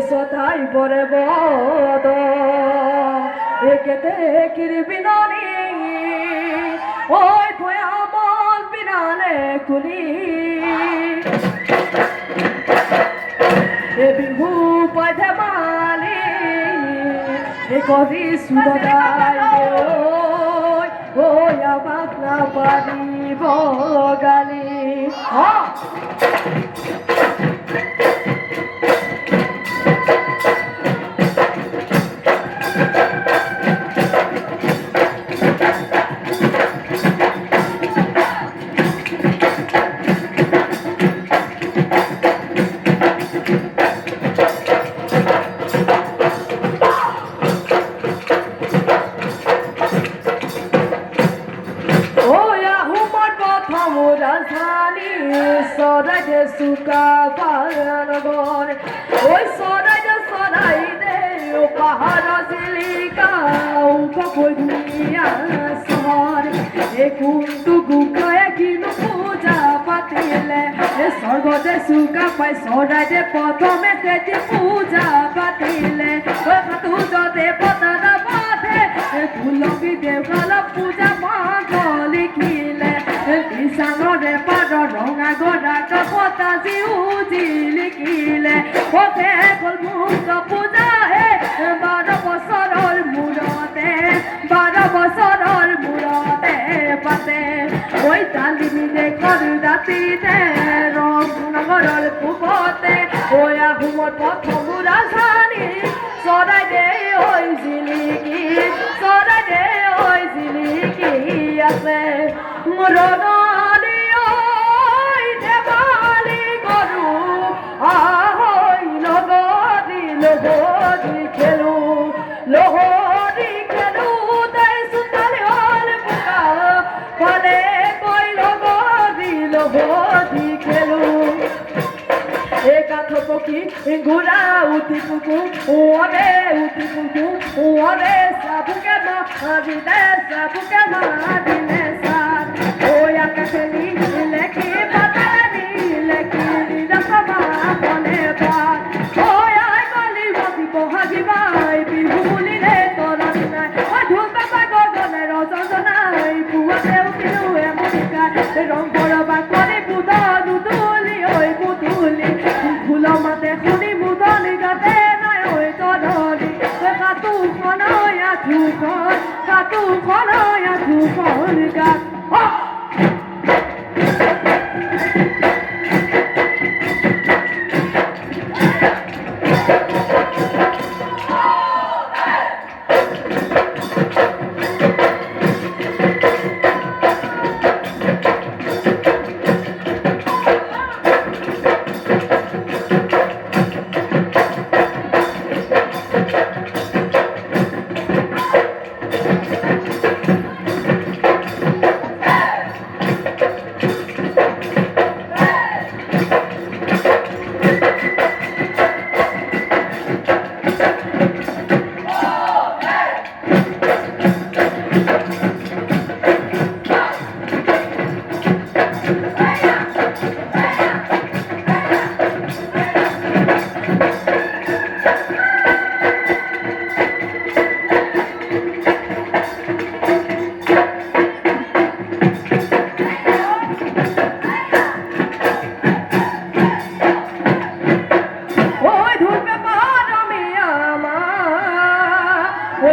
সদাই পরে বদ একেতে কিরবিনানি ওই ভয়ামল বিনালে কুলি এ বিহু পথে মালি এ কবি সুদাই ওই আমাক না পারিব গালি সরাইতে সুকা পাহাড় ওই সরাইতে সরাইতে ও পাহাড় চিলিকা উপকূলিয়া শহর এ কুন্তু গুকায় কিনু পূজা পাতিলে এ স্বর্গতে সুকা পাই সরাইতে প্রথমে তেজি পূজা পাতিলে ও খাতু যতে পতারা বাঁধে এ তুলসী দেওগালা পূজা মাগল লিখিলে ইসানরে পার রঙা গোড়া কপতা জিউজি লিখিলে ওকে কল মুখ পূজা হে 12 বছৰৰ মূৰতে 12 বছৰৰ মূৰতে পাতে ওই তালিমিনে কর রাতিতে রংনগৰৰ পুবতে ওই আহোমৰ প্ৰথম ৰাজধানী চৰাইদে ওই জিলিকি চৰাইদে ওই জিলিকি আছে মুৰণি ওই দেৱালী গৰু আহৈ লগৰি খেলো লহৰি খেলো তাই চোতাল হল বোকা ফলে কই লগৰি খেলো এ কাঠ পক্ষী ঘোৰা উঠি পুকু ওরে উঠি পুকু ওরে সাবুকে মারিলে সাবুকে মারিলে সার ওই আকাশে নীলে কি বাতালে নীলে কি রকমা মনে পার শুনি মুদন গাতে নাই ওই তদলি কাতু খনয়া থুখন কাতু খনয়া থুখন গাত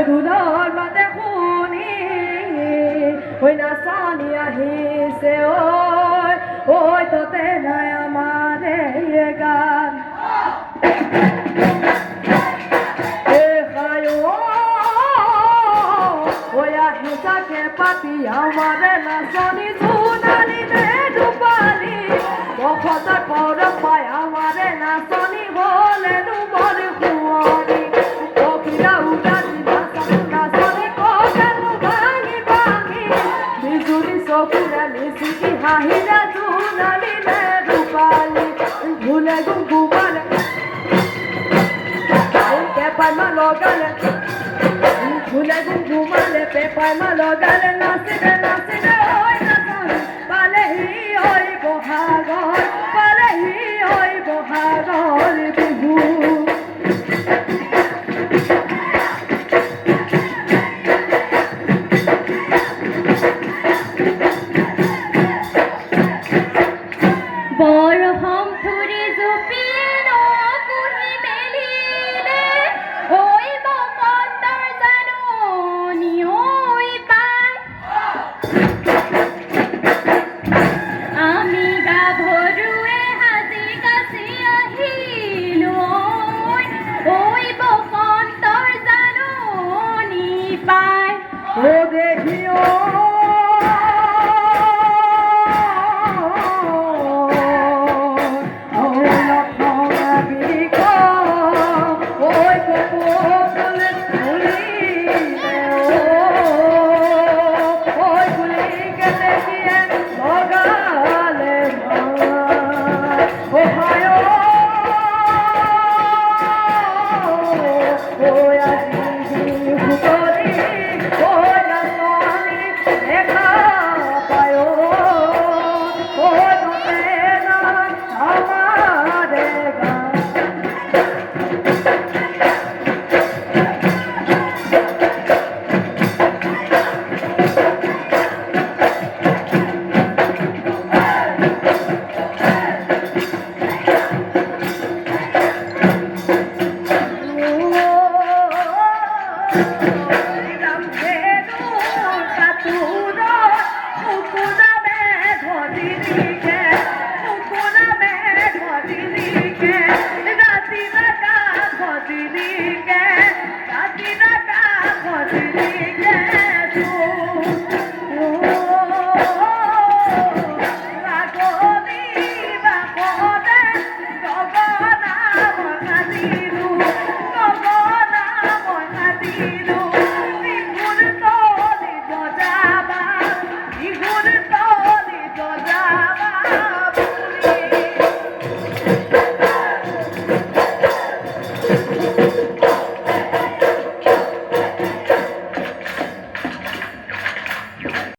ধুলৰ মাতে শুনি ঐ নাচনি আহিছে ঐ ততে নাই আমাৰ এই গান আহি থাকে পাতি আমাৰ নাচনি ধুনালি নে ডুবালি বখতাৰ পৰ পাই আমাৰ নাচনি হলে ডুবৰ শুৱনি পখিলা উঠানি চকুৰে মিচিকি হাঁহিলে ধুনালি নে ডুবালি ভুলে গুমগুমালে পেপাইমা লগালে ভুলে গুমগুমালে পেপাইমা লগালে নাচিলে নাচিলে ঐ নাচনি পালেহি ঐ বহাগৰ